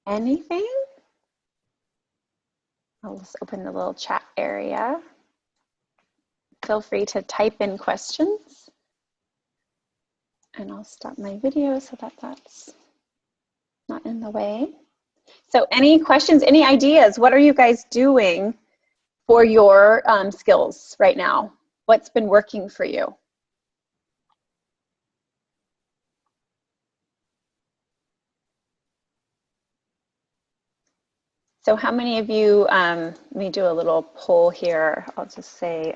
anything? I'll just open the little chat area. Feel free to type in questions. And I'll stop my video so that that's not in the way. So any questions, any ideas? What are you guys doing for your skills right now? What's been working for you? So how many of you, let me do a little poll here. I'll just say,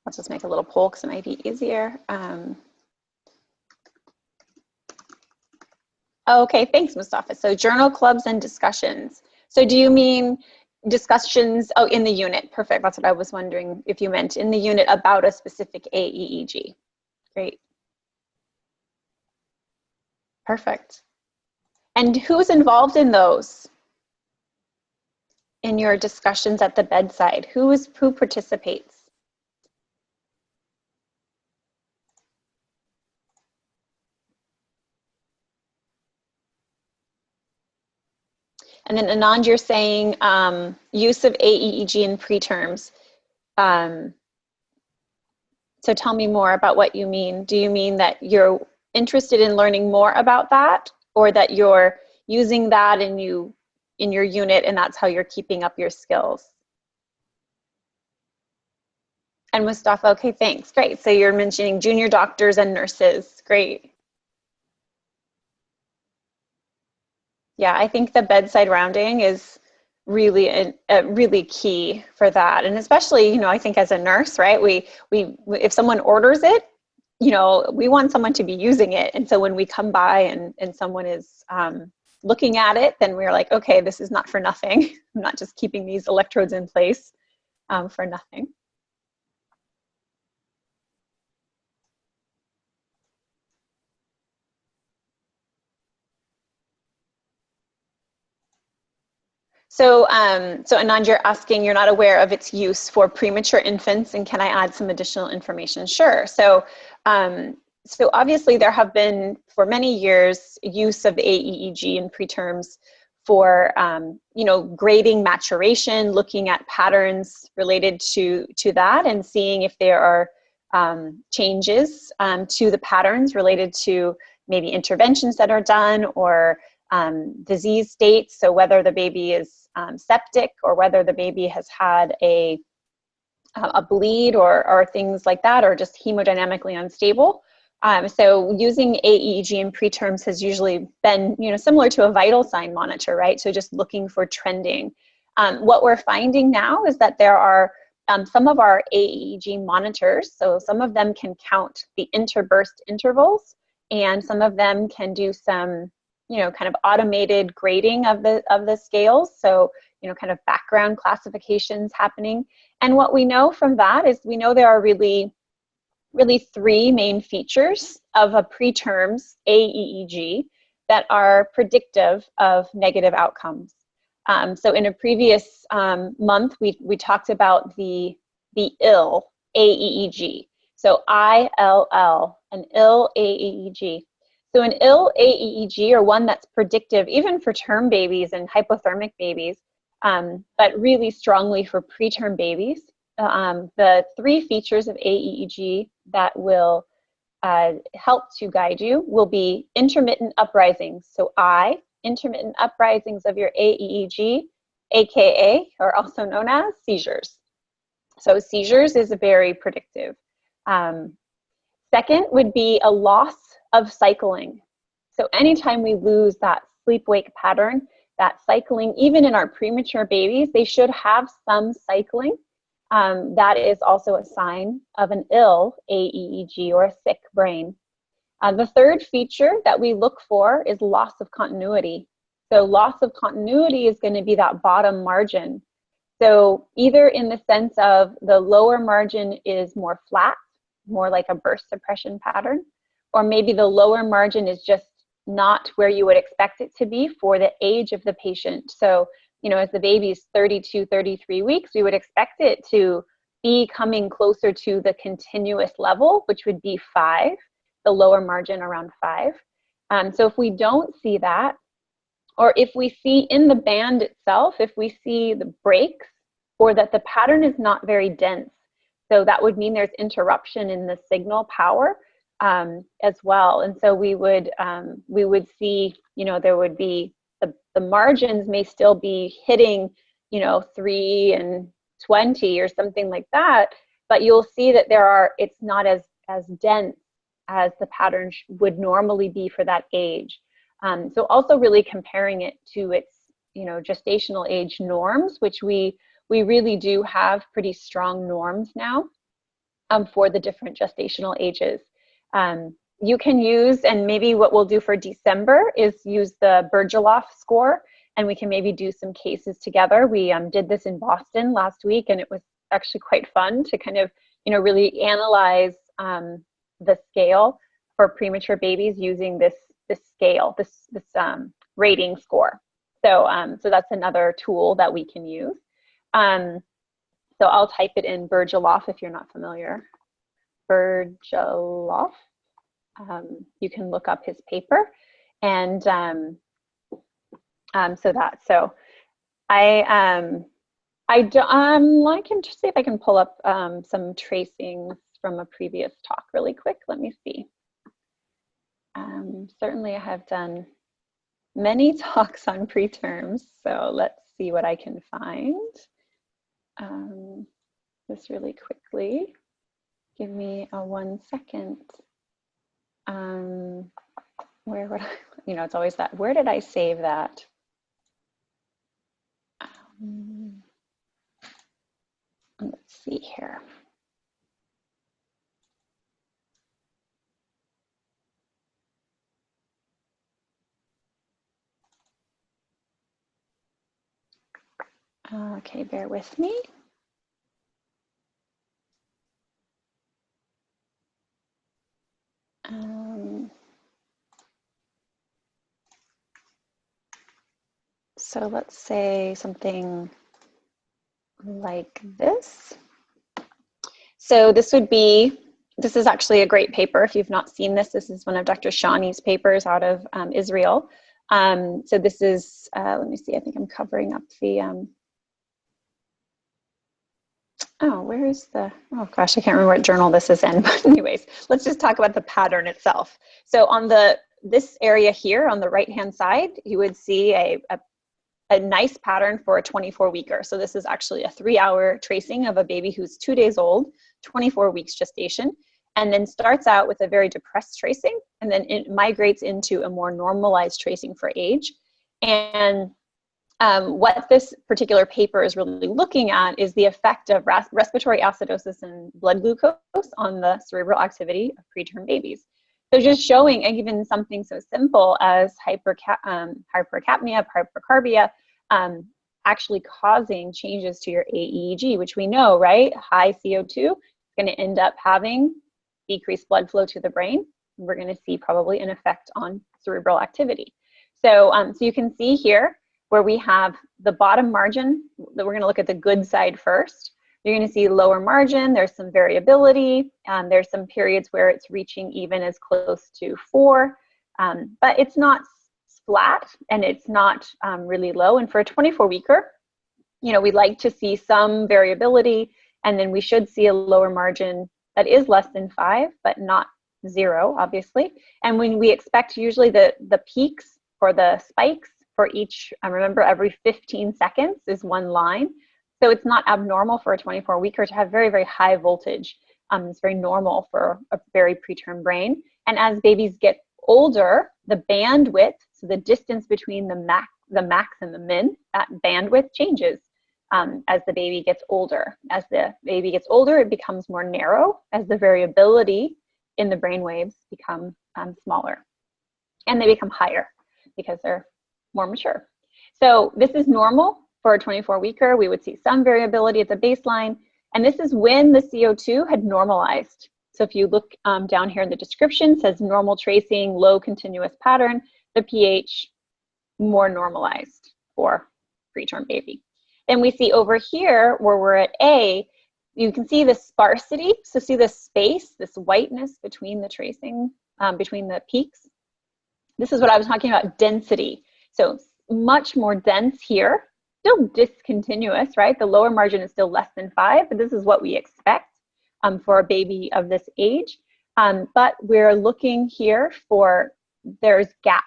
I'll just make a little poll because it might be easier. Okay, thanks, Mustafa. So journal clubs and discussions. So do you mean discussions, oh, in the unit? Perfect, that's what I was wondering if you meant in the unit about a specific aEEG. Great. Perfect. And who's involved in those? In your discussions at the bedside, who participates? And then Anand, you're saying use of aEEG in preterms. So tell me more about what you mean. Do you mean that you're interested in learning more about that, or that you're using that in your unit and that's how you're keeping up your skills? And Mustafa, okay, thanks, great. So you're mentioning junior doctors and nurses, great. Yeah, I think the bedside rounding is really really key for that. And especially, you know, I think as a nurse, right, if someone orders it, you know, we want someone to be using it. And so when we come by and someone is looking at it, then we're like, okay, this is not for nothing. I'm not just keeping these electrodes in place for nothing. So, so Anand, you're asking, you're not aware of its use for premature infants, and can I add some additional information? Sure. So, so obviously there have been for many years use of aEEG in preterms for you know, grading maturation, looking at patterns related to that, and seeing if there are changes to the patterns related to maybe interventions that are done or disease states. So whether the baby is septic or whether the baby has had a bleed or things like that, or just hemodynamically unstable. So using aEEG in preterms has usually been, you know, similar to a vital sign monitor, right? So just looking for trending. What we're finding now is that there are some of our aEEG monitors, so some of them can count the interburst intervals, and some of them can do some, you know, kind of automated grading of the scales. So, you know, kind of background classifications happening. And what we know from that is we know there are really three main features of a preterms aEEG that are predictive of negative outcomes. So in a previous month, we talked about the ill aEEG. So ILL, an ill aEEG. So an ill aEEG, or one that's predictive even for term babies and hypothermic babies, but really strongly for preterm babies. The three features of aEEG that will help to guide you will be intermittent uprisings. So intermittent uprisings of your aEEG, AKA, or also known as seizures. So seizures is very predictive. Second would be a loss of cycling. So anytime we lose that sleep-wake pattern, that cycling, even in our premature babies, they should have some cycling. That is also a sign of an ill aEEG or a sick brain. The third feature that we look for is loss of continuity. So loss of continuity is going to be that bottom margin. So either in the sense of the lower margin is more flat, more like a burst suppression pattern, or maybe the lower margin is just not where you would expect it to be for the age of the patient. So, you know, as the baby's 32, 33 weeks, we would expect it to be coming closer to the continuous level, which would be 5, the lower margin around 5. So if we don't see that, or if we see in the band itself, if we see the breaks, or that the pattern is not very dense, so that would mean there's interruption in the signal power as well. And so we would see, you know, there would be the margins may still be hitting, you know, 3 and 20 or something like that, but you'll see that it's not as dense as the pattern would normally be for that age. So also really comparing it to its, you know, gestational age norms, which we really do have pretty strong norms now for the different gestational ages. You can use, and maybe what we'll do for December is use the Bergaloff score, and we can maybe do some cases together. We did this in Boston last week, and it was actually quite fun to kind of, you know, really analyze the scale for premature babies using this scale, this rating score. So that's another tool that we can use. So I'll type it in Bergaloff if you're not familiar. Bergaloff. You can look up his paper, and I can just see if I can pull up some tracings from a previous talk really quick. Let me see. Certainly I have done many talks on preterms, so let's see what I can find. Just really quickly. Give me 1 second. Where would I, you know, it's always that, where did I save that? Let's see here. Okay, bear with me. So let's say something like this. So this is actually a great paper. If you've not seen this, this is one of Dr. Shawnee's papers out of Israel. So this is, let me see, I think I'm covering up the, where is the, oh gosh, I can't remember what journal this is in, but anyways, let's just talk about the pattern itself. So on this area here on the right-hand side, you would see a nice pattern for a 24-weeker. So this is actually a 3-hour tracing of a baby who's 2 days old, 24 weeks gestation, and then starts out with a very depressed tracing, and then it migrates into a more normalized tracing for age. And what this particular paper is really looking at is the effect of respiratory acidosis and blood glucose on the cerebral activity of preterm babies. So just showing even something so simple as hypercapnia, hypercarbia, actually causing changes to your aEEG, which we know, right? High CO2 is going to end up having decreased blood flow to the brain. We're going to see probably an effect on cerebral activity. So, so you can see here where we have the bottom margin, that we're going to look at the good side first. You're going to see lower margin, there's some variability, there's some periods where it's reaching even as close to 4, but it's not flat and it's not really low. And for a 24-weeker, you know, we'd like to see some variability, and then we should see a lower margin that is less than 5, but not 0, obviously. And when we expect usually the peaks or the spikes for each, remember every 15 seconds is one line. So it's not abnormal for a 24-weeker to have very, very high voltage. It's very normal for a very preterm brain. And as babies get older, the bandwidth, so the distance between the max and the min, that bandwidth changes as the baby gets older. As the baby gets older, it becomes more narrow as the variability in the brain waves become smaller. And they become higher because they're more mature. So this is normal. For a 24-weeker, we would see some variability at the baseline, and this is when the CO2 had normalized. So if you look down here in the description, it says normal tracing, low continuous pattern. the pH more normalized for preterm baby. Then we see over here where we're at A, you can see the sparsity. So see the space, this whiteness between the tracing, between the peaks. This is what I was talking about, density. So much more dense here, still discontinuous, right? The lower margin is still less than 5, but this is what we expect for a baby of this age. But we're looking here for, there's gaps.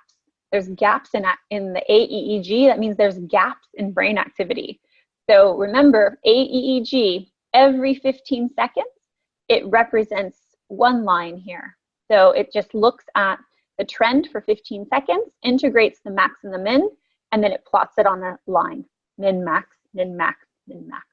There's gaps in the aEEG. That means there's gaps in brain activity. So remember, aEEG, every 15 seconds, it represents one line here. So it just looks at the trend for 15 seconds, integrates the max and the min, and then it plots it on a line, min, max, min, max, min, max.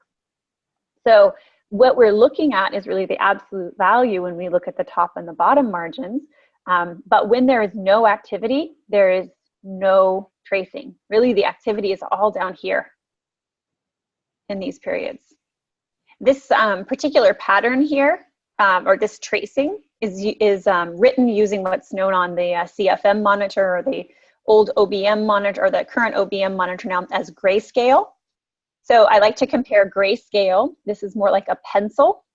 So what we're looking at is really the absolute value when we look at the top and the bottom margins. But when there is no activity, there is no tracing. Really, the activity is all down here in these periods. This particular pattern here, or this tracing, is written using what's known on the CFM monitor, or the old OBM monitor, or the current OBM monitor now, as grayscale. So I like to compare grayscale. This is more like a pencil.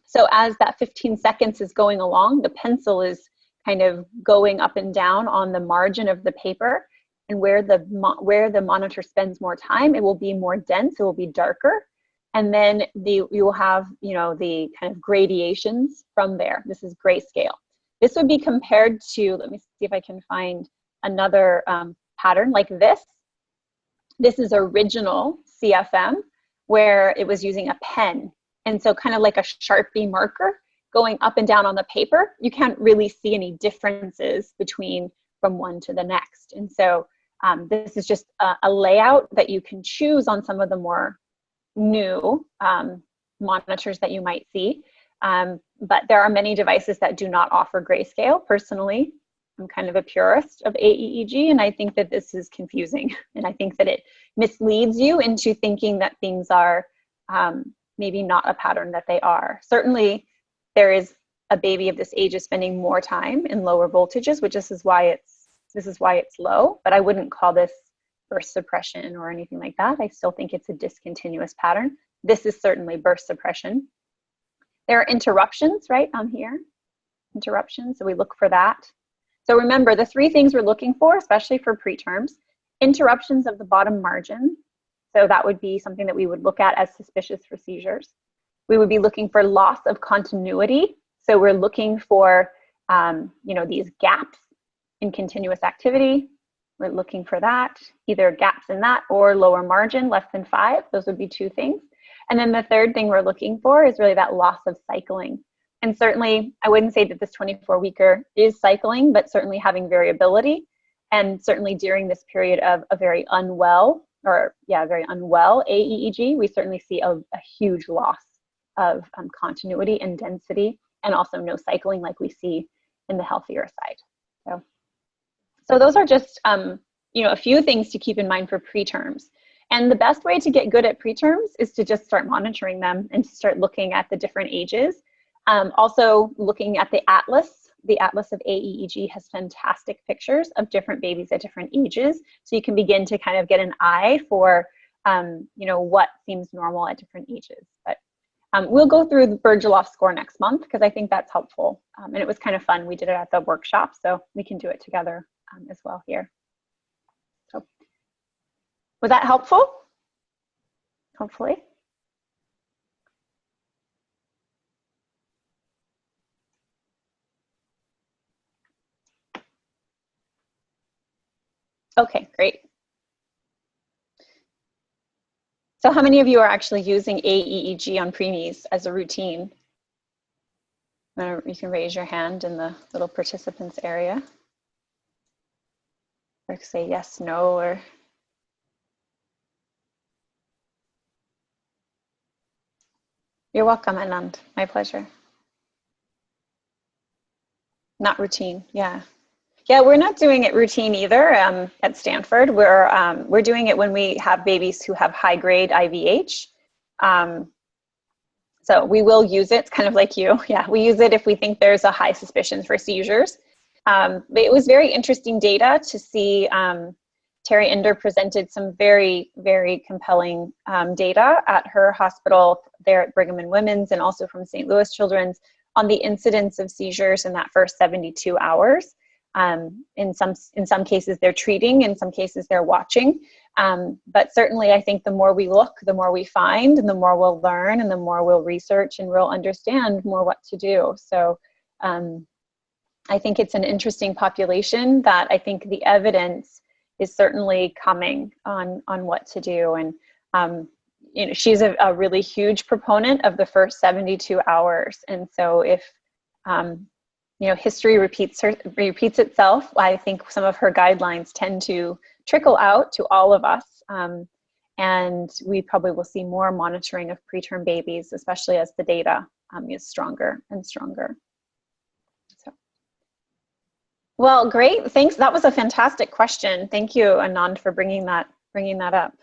So as that 15 seconds is going along, the pencil is kind of going up and down on the margin of the paper, and where the monitor spends more time, it will be more dense, it will be darker, and then you will have, you know, the kind of gradations from there. This is grayscale. This would be compared to, let me see if I can find another pattern like this. This is original CFM, where it was using a pen, and so kind of like a Sharpie marker going up and down on the paper. You can't really see any differences between from one to the next. And so this is just a layout that you can choose on some of the more new monitors that you might see. But there are many devices that do not offer grayscale. Personally, I'm kind of a purist of aEEG, and I think that this is confusing. And I think that it misleads you into thinking that things are maybe not a pattern that they are. Certainly, there is a baby of this age is spending more time in lower voltages, which this is why it's low, but I wouldn't call this burst suppression or anything like that. I still think it's a discontinuous pattern. This is certainly burst suppression. There are interruptions right on here, interruptions, so we look for that. So remember, the three things we're looking for, especially for preterms: interruptions of the bottom margin. So that would be something that we would look at as suspicious for seizures. We would be looking for loss of continuity. So we're looking for, you know, these gaps in continuous activity. We're looking for that, either gaps in that or lower margin, less than 5. Those would be two things. And then the third thing we're looking for is really that loss of cycling. And certainly, I wouldn't say that this 24-weeker is cycling, but certainly having variability. And certainly during this period of a very unwell, very unwell aEEG, we certainly see a huge loss of continuity and density, and also no cycling like we see in the healthier side. So those are just you know, a few things to keep in mind for preterms. And the best way to get good at preterms is to just start monitoring them and to start looking at the different ages. Also looking at the atlas of aEEG has fantastic pictures of different babies at different ages. So you can begin to kind of get an eye for you know, what seems normal at different ages. But we'll go through the Bergaloff score next month, because I think that's helpful. And it was kind of fun. We did it at the workshop, so we can do it together as well here. So was that helpful? Hopefully. Okay, great. So how many of you are actually using aEEG on preemies as a routine? You can raise your hand in the little participants area, or say yes, no, or you're welcome, Anand. My pleasure. Not routine, yeah. Yeah, we're not doing it routine either at Stanford. We're doing it when we have babies who have high grade IVH. So we will use it, it's kind of like you. Yeah, we use it if we think there's a high suspicion for seizures. But it was very interesting data to see. Terry Ender presented some very, very compelling data at her hospital there at Brigham and Women's, and also from St. Louis Children's, on the incidence of seizures in that first 72 hours. In some cases they're treating, in some cases they're watching. But certainly I think the more we look, the more we find, and the more we'll learn, and the more we'll research, and we'll understand more what to do. So I think it's an interesting population that I think the evidence is certainly coming on what to do. And you know, she's a really huge proponent of the first 72 hours. And so if you know, history repeats itself, I think some of her guidelines tend to trickle out to all of us. And we probably will see more monitoring of preterm babies, especially as the data is stronger and stronger. So, well, great, thanks. That was a fantastic question. Thank you, Anand, for bringing that up.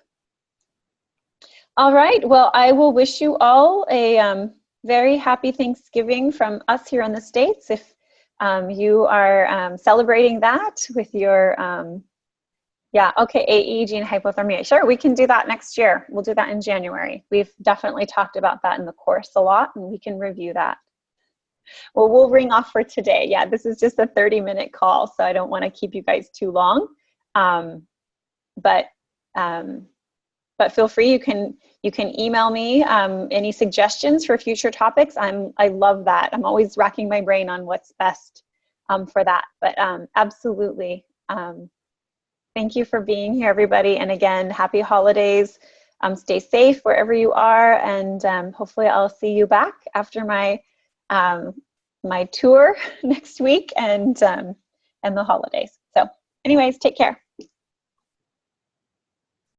All right, well, I will wish you all a very happy Thanksgiving from us here in the States. If you are celebrating that with your, yeah, okay, aEEG and hypothermia. Sure, we can do that next year. We'll do that in January. We've definitely talked about that in the course a lot, and we can review that. Well, we'll ring off for today. Yeah, this is just a 30-minute call, so I don't want to keep you guys too long. But feel free, you can email me any suggestions for future topics. I love that. I'm always racking my brain on what's best for that. But absolutely, thank you for being here, everybody. And again, happy holidays. Stay safe wherever you are, and hopefully I'll see you back after my my tour next week and the holidays. So anyways, take care.